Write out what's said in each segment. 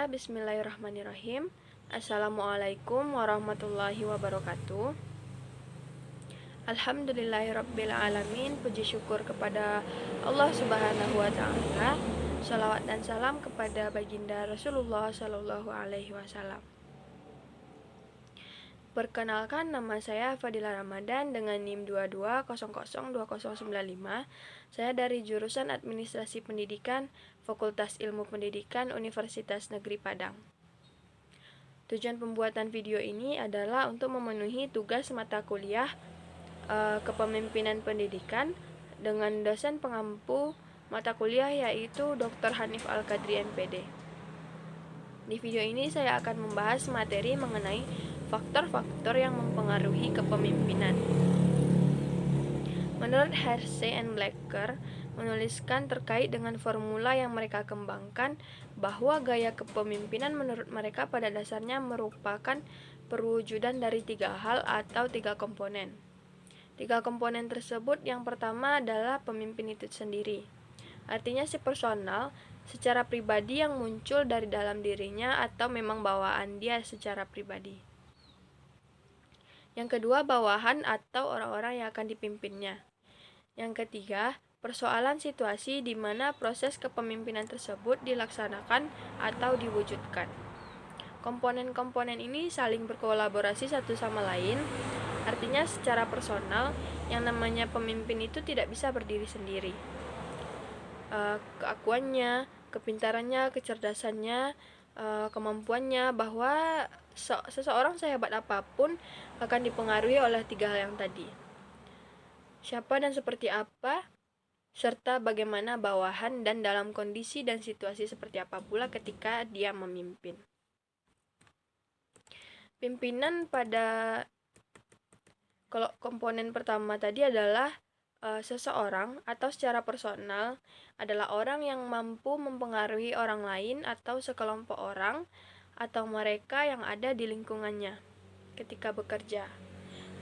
Bismillahirrahmanirrahim. Assalamualaikum warahmatullahi wabarakatuh. Alhamdulillahirrabbilalamin. Puji syukur kepada Allah subhanahu wa ta'ala. Shalawat dan salam kepada baginda Rasulullah sallallahu alaihi wasallam. Perkenalkan, nama saya Fadila Ramadan dengan NIM 22002095. Saya dari jurusan Administrasi Pendidikan, Fakultas Ilmu Pendidikan, Universitas Negeri Padang. Tujuan pembuatan video ini adalah untuk memenuhi tugas mata kuliah Kepemimpinan Pendidikan dengan dosen pengampu mata kuliah yaitu Dr. Hanif Al-Qadri MPD. Di video ini saya akan membahas materi mengenai faktor-faktor yang mempengaruhi kepemimpinan. Menurut Hersey and Blacker menuliskan terkait dengan formula yang mereka kembangkan bahwa gaya kepemimpinan menurut mereka pada dasarnya merupakan perwujudan dari 3 hal atau 3 komponen. 3 komponen tersebut yang pertama adalah pemimpin itu sendiri. Artinya si personal secara pribadi yang muncul dari dalam dirinya atau memang bawaan dia secara pribadi. Yang kedua, bawahan atau orang-orang yang akan dipimpinnya. Yang ketiga, persoalan situasi di mana proses kepemimpinan tersebut dilaksanakan atau diwujudkan. Komponen-komponen ini saling berkolaborasi satu sama lain. Artinya secara personal, yang namanya pemimpin itu tidak bisa berdiri sendiri. Keakuannya, kepintarannya, kecerdasannya, kemampuannya, bahwa seseorang sehebat apapun akan dipengaruhi oleh 3 hal yang tadi. Siapa dan seperti apa, serta bagaimana bawahan dan dalam kondisi dan situasi seperti apa pula ketika dia memimpin. Pimpinan pada kalau komponen pertama tadi adalah seseorang atau secara personal adalah orang yang mampu mempengaruhi orang lain atau sekelompok orang atau mereka yang ada di lingkungannya ketika bekerja,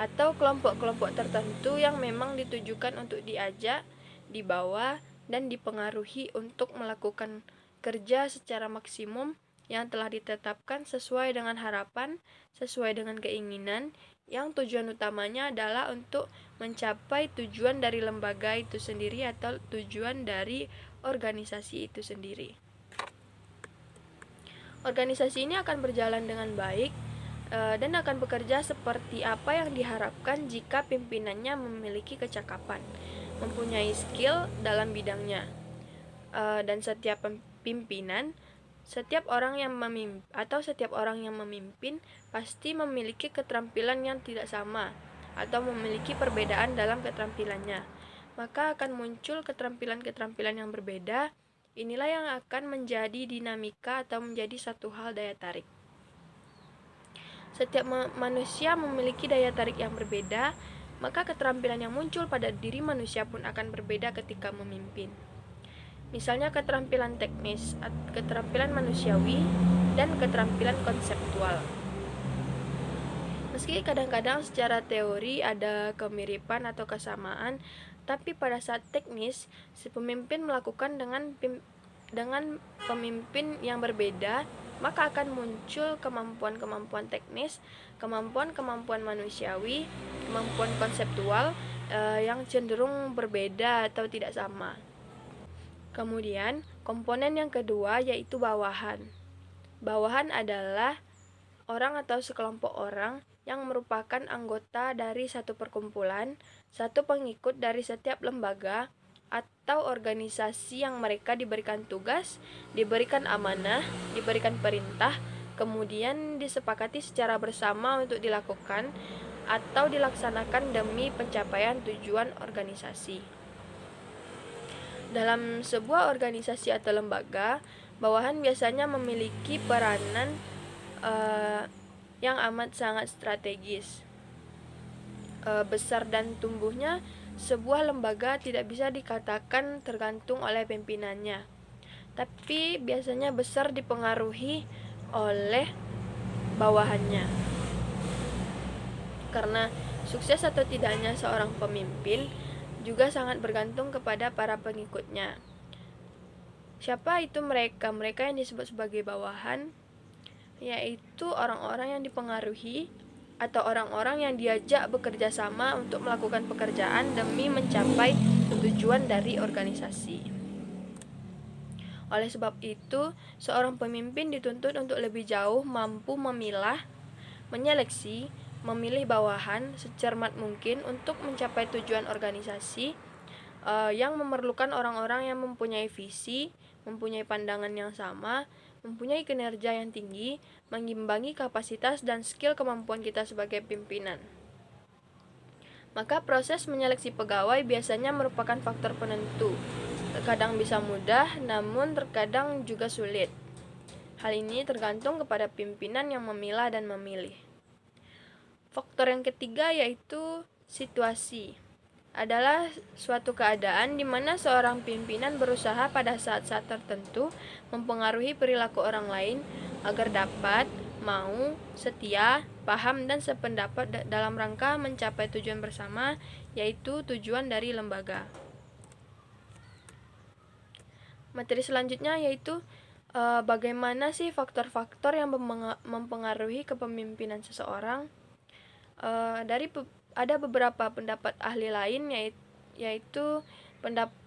atau kelompok-kelompok tertentu yang memang ditujukan untuk diajak, dibawa, dan dipengaruhi untuk melakukan kerja secara maksimum yang telah ditetapkan sesuai dengan harapan, sesuai dengan keinginan, yang tujuan utamanya adalah untuk mencapai tujuan dari lembaga itu sendiri atau tujuan dari organisasi itu sendiri. Organisasi ini akan berjalan dengan baik dan akan bekerja seperti apa yang diharapkan jika pimpinannya memiliki kecakapan, mempunyai skill dalam bidangnya. Dan setiap pimpinan, setiap orang yang memimpin pasti memiliki keterampilan yang tidak sama atau memiliki perbedaan dalam keterampilannya. Maka akan muncul keterampilan-keterampilan yang berbeda. Inilah yang akan menjadi dinamika atau menjadi satu hal daya tarik. Setiap manusia memiliki daya tarik yang berbeda, maka keterampilan yang muncul pada diri manusia pun akan berbeda ketika memimpin. Misalnya keterampilan teknis, keterampilan manusiawi, dan keterampilan konseptual. Meski kadang-kadang secara teori ada kemiripan atau kesamaan, tapi pada saat teknis, si pemimpin melakukan dengan pemimpin yang berbeda, maka akan muncul kemampuan-kemampuan teknis, kemampuan-kemampuan manusiawi, kemampuan konseptual yang cenderung berbeda atau tidak sama. Kemudian, komponen yang kedua yaitu bawahan. Bawahan adalah orang atau sekelompok orang yang merupakan anggota dari satu perkumpulan, satu pengikut dari setiap lembaga atau organisasi yang mereka diberikan tugas, diberikan amanah, diberikan perintah, kemudian disepakati secara bersama untuk dilakukan atau dilaksanakan demi pencapaian tujuan organisasi. Dalam sebuah organisasi atau lembaga, bawahan biasanya memiliki peranan yang amat sangat strategis. Besar dan tumbuhnya sebuah lembaga tidak bisa dikatakan tergantung oleh pimpinannya, tapi biasanya besar dipengaruhi oleh bawahannya. Karena sukses atau tidaknya seorang pemimpin juga sangat bergantung kepada para pengikutnya. Siapa itu mereka? Mereka yang disebut sebagai bawahan, yaitu orang-orang yang dipengaruhi atau orang-orang yang diajak bekerja sama untuk melakukan pekerjaan demi mencapai tujuan dari organisasi. Oleh sebab itu, seorang pemimpin dituntut untuk lebih jauh mampu memilah, menyeleksi, memilih bawahan secermat mungkin untuk mencapai tujuan organisasi yang memerlukan orang-orang yang mempunyai visi, mempunyai pandangan yang sama, mempunyai kinerja yang tinggi, mengimbangi kapasitas dan skill kemampuan kita sebagai pimpinan. Maka proses menyeleksi pegawai biasanya merupakan faktor penentu. Terkadang bisa mudah, namun terkadang juga sulit. Hal ini tergantung kepada pimpinan yang memilah dan memilih. Faktor yang ketiga yaitu situasi. Adalah suatu keadaan di mana seorang pimpinan berusaha pada saat-saat tertentu mempengaruhi perilaku orang lain agar dapat, mau, setia, paham, dan sependapat dalam rangka mencapai tujuan bersama, yaitu tujuan dari lembaga. Materi selanjutnya yaitu bagaimana sih faktor-faktor yang mempengaruhi kepemimpinan seseorang. Ada beberapa pendapat ahli lain yaitu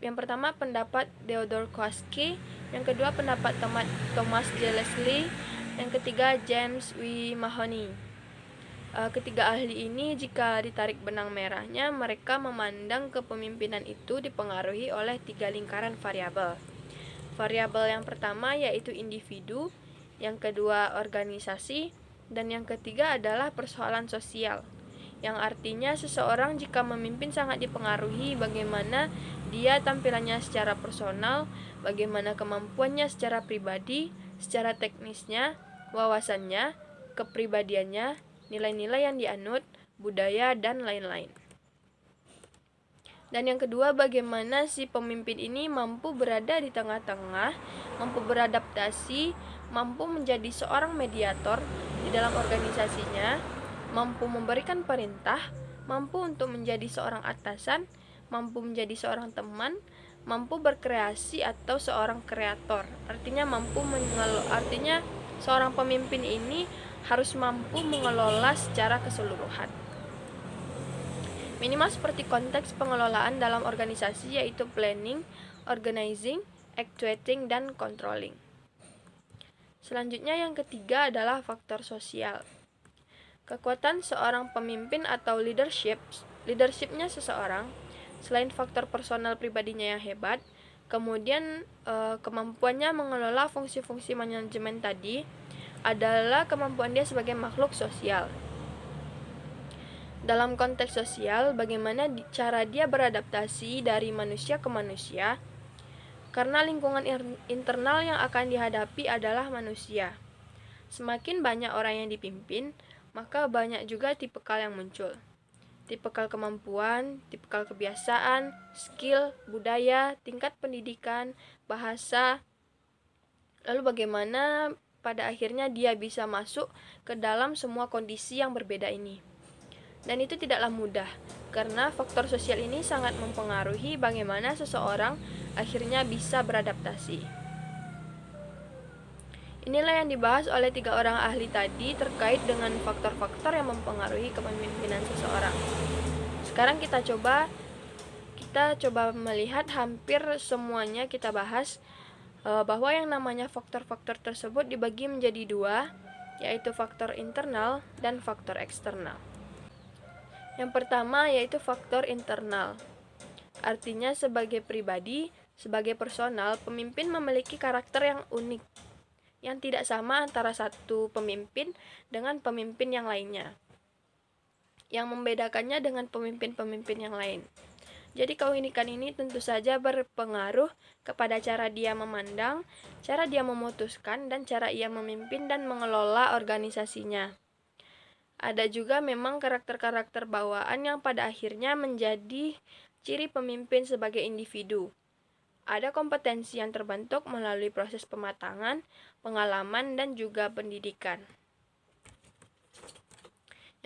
yang pertama pendapat Theodore Koski, yang kedua pendapat Thomas J. Leslie, yang ketiga James W. Mahoney. Ketiga ahli ini jika ditarik benang merahnya, mereka memandang kepemimpinan itu dipengaruhi oleh 3 lingkaran variabel. Variabel yang pertama yaitu individu, yang kedua organisasi, dan yang ketiga adalah persoalan sosial, yang artinya seseorang jika memimpin sangat dipengaruhi bagaimana dia tampilannya secara personal, bagaimana kemampuannya secara pribadi, secara teknisnya, wawasannya, kepribadiannya, nilai-nilai yang dianut, budaya, dan lain-lain. Dan yang kedua, bagaimana si pemimpin ini mampu berada di tengah-tengah, mampu beradaptasi, mampu menjadi seorang mediator di dalam organisasinya, mampu memberikan perintah, mampu untuk menjadi seorang atasan, mampu menjadi seorang teman, mampu berkreasi atau seorang kreator. Artinya seorang pemimpin ini harus mampu mengelola secara keseluruhan. Minimal seperti konteks pengelolaan dalam organisasi yaitu planning, organizing, actuating, dan controlling. Selanjutnya yang ketiga adalah faktor sosial. Kekuatan seorang pemimpin atau leadershipnya seseorang, selain faktor personal pribadinya yang hebat, kemudian kemampuannya mengelola fungsi-fungsi manajemen tadi adalah kemampuan dia sebagai makhluk sosial. Dalam konteks sosial, bagaimana cara dia beradaptasi dari manusia ke manusia, karena lingkungan internal yang akan dihadapi adalah manusia. Semakin banyak orang yang dipimpin, maka banyak juga tipikal yang muncul. Tipikal kemampuan, tipikal kebiasaan, skill, budaya, tingkat pendidikan, bahasa. Lalu bagaimana pada akhirnya dia bisa masuk ke dalam semua kondisi yang berbeda ini. Dan itu tidaklah mudah, karena faktor sosial ini sangat mempengaruhi bagaimana seseorang akhirnya bisa beradaptasi. Inilah yang dibahas oleh 3 orang ahli tadi terkait dengan faktor-faktor yang mempengaruhi kepemimpinan seseorang. Sekarang kita coba melihat hampir semuanya kita bahas bahwa yang namanya faktor-faktor tersebut dibagi menjadi 2, yaitu faktor internal dan faktor eksternal. Yang pertama yaitu faktor internal. Artinya sebagai pribadi, sebagai personal, pemimpin memiliki karakter yang unik, yang tidak sama antara satu pemimpin dengan pemimpin yang lainnya, yang membedakannya dengan pemimpin-pemimpin yang lain. Jadi keunikan ini tentu saja berpengaruh kepada cara dia memandang, cara dia memutuskan, dan cara ia memimpin dan mengelola organisasinya. Ada juga memang karakter-karakter bawaan yang pada akhirnya menjadi ciri pemimpin sebagai individu. Ada kompetensi yang terbentuk melalui proses pematangan, pengalaman, dan juga pendidikan.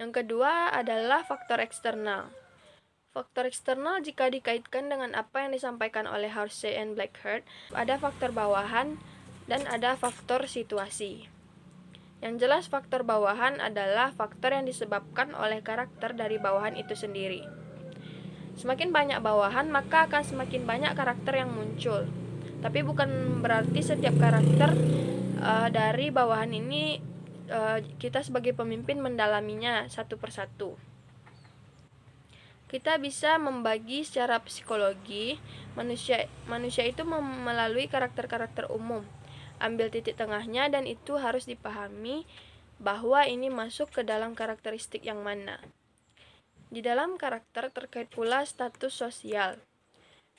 Yang kedua adalah faktor eksternal. Faktor eksternal jika dikaitkan dengan apa yang disampaikan oleh Horsey and Blackhart, ada faktor bawahan dan ada faktor situasi. Yang jelas faktor bawahan adalah faktor yang disebabkan oleh karakter dari bawahan itu sendiri. Semakin banyak bawahan, maka akan semakin banyak karakter yang muncul. Tapi bukan berarti setiap karakter dari bawahan ini kita sebagai pemimpin mendalaminya satu persatu. Kita bisa membagi secara psikologi manusia itu melalui karakter-karakter umum. Ambil titik tengahnya dan itu harus dipahami bahwa ini masuk ke dalam karakteristik yang mana. Di dalam karakter terkait pula status sosial.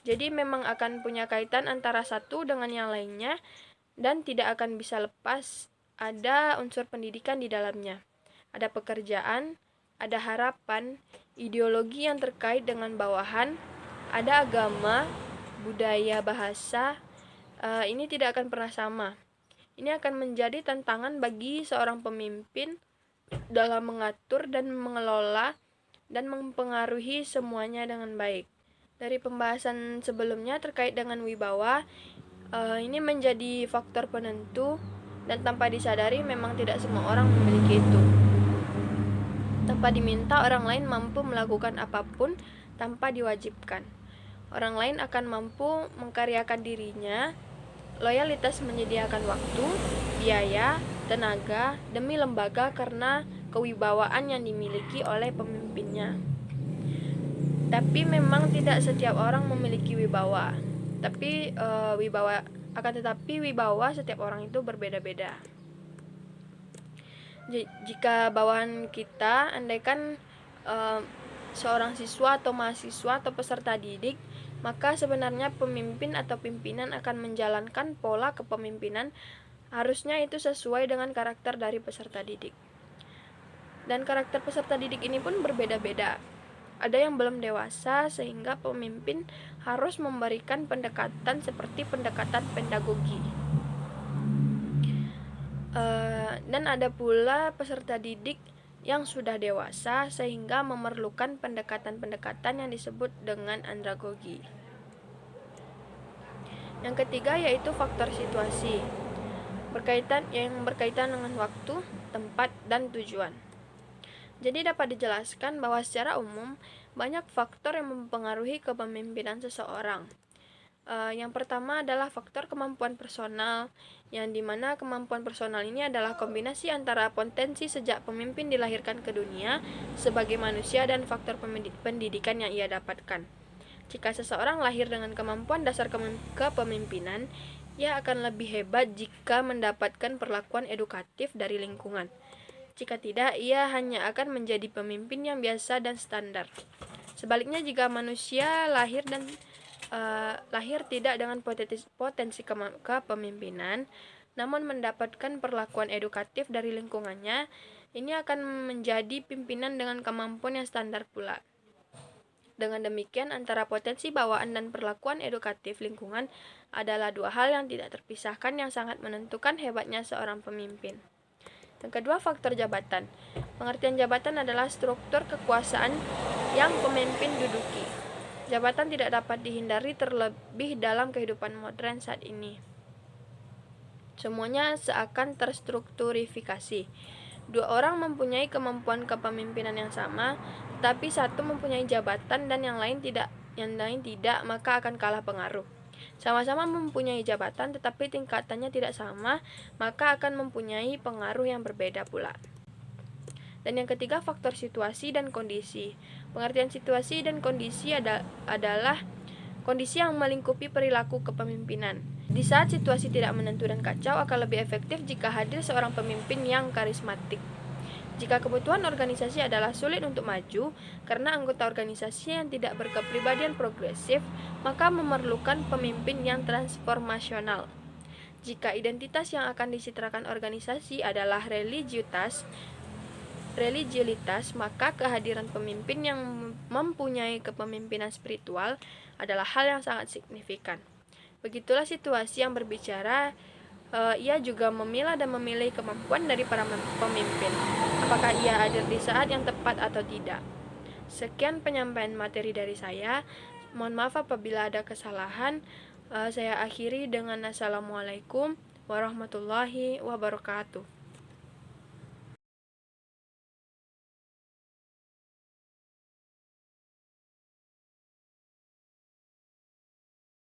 Jadi memang akan punya kaitan antara satu dengan yang lainnya dan tidak akan bisa lepas ada unsur pendidikan di dalamnya. Ada pekerjaan, ada harapan, ideologi yang terkait dengan bawahan, ada agama, budaya, bahasa. Ini tidak akan pernah sama. Ini akan menjadi tantangan bagi seorang pemimpin dalam mengatur dan mengelola dan mempengaruhi semuanya dengan baik. Dari pembahasan sebelumnya terkait dengan wibawa, ini menjadi faktor penentu dan tanpa disadari memang tidak semua orang memiliki itu. Tanpa diminta, orang lain mampu melakukan apapun tanpa diwajibkan. Orang lain akan mampu mengkaryakan dirinya, loyalitas menyediakan waktu, biaya, tenaga demi lembaga karena kewibawaan yang dimiliki oleh pemimpinnya. Tapi memang tidak setiap orang memiliki wibawa. Tapi wibawa setiap orang itu berbeda-beda. Jika bawahan kita, andaikan seorang siswa atau mahasiswa atau peserta didik, maka sebenarnya pemimpin atau pimpinan akan menjalankan pola kepemimpinan harusnya itu sesuai dengan karakter dari peserta didik. Dan karakter peserta didik ini pun berbeda-beda. Ada yang belum dewasa sehingga pemimpin harus memberikan pendekatan seperti pendekatan pedagogi. Dan ada pula peserta didik yang sudah dewasa sehingga memerlukan pendekatan-pendekatan yang disebut dengan andragogi. Yang ketiga yaitu faktor situasi, yang berkaitan dengan waktu, tempat, dan tujuan. Jadi dapat dijelaskan bahwa secara umum banyak faktor yang mempengaruhi kepemimpinan seseorang. Yang pertama adalah faktor kemampuan personal, yang dimana kemampuan personal ini adalah kombinasi antara potensi sejak pemimpin dilahirkan ke dunia sebagai manusia dan faktor pendidikan yang ia dapatkan. Jika seseorang lahir dengan kemampuan dasar kepemimpinan, ia akan lebih hebat jika mendapatkan perlakuan edukatif dari lingkungan. Jika tidak, ia hanya akan menjadi pemimpin yang biasa dan standar. Sebaliknya, jika manusia lahir tidak dengan potensi kepemimpinan, namun mendapatkan perlakuan edukatif dari lingkungannya, ini akan menjadi pimpinan dengan kemampuan yang standar pula. Dengan demikian, antara potensi bawaan dan perlakuan edukatif lingkungan adalah dua hal yang tidak terpisahkan yang sangat menentukan hebatnya seorang pemimpin. Yang kedua, faktor jabatan. Pengertian jabatan adalah struktur kekuasaan yang pemimpin duduki. Jabatan tidak dapat dihindari terlebih dalam kehidupan modern saat ini. Semuanya seakan terstrukturifikasi. Dua orang mempunyai kemampuan kepemimpinan yang sama, tapi satu mempunyai jabatan dan yang lain tidak, maka akan kalah pengaruh. Sama-sama mempunyai jabatan tetapi tingkatannya tidak sama, maka akan mempunyai pengaruh yang berbeda pula. Dan yang ketiga, faktor situasi dan kondisi. Pengertian situasi dan kondisi adalah kondisi yang melingkupi perilaku kepemimpinan. Di saat situasi tidak menentu dan kacau, akan lebih efektif jika hadir seorang pemimpin yang karismatik. Jika kebutuhan organisasi adalah sulit untuk maju karena anggota organisasi yang tidak berkepribadian progresif, maka memerlukan pemimpin yang transformasional. Jika identitas yang akan dicitrakan organisasi adalah religiulitas, maka kehadiran pemimpin yang mempunyai kepemimpinan spiritual adalah hal yang sangat signifikan. Begitulah situasi yang berbicara, ia juga memilah dan memilih kemampuan dari para pemimpin. Apakah ia hadir di saat yang tepat atau tidak? Sekian penyampaian materi dari saya. Mohon maaf apabila ada kesalahan. Saya akhiri dengan Assalamualaikum warahmatullahi wabarakatuh.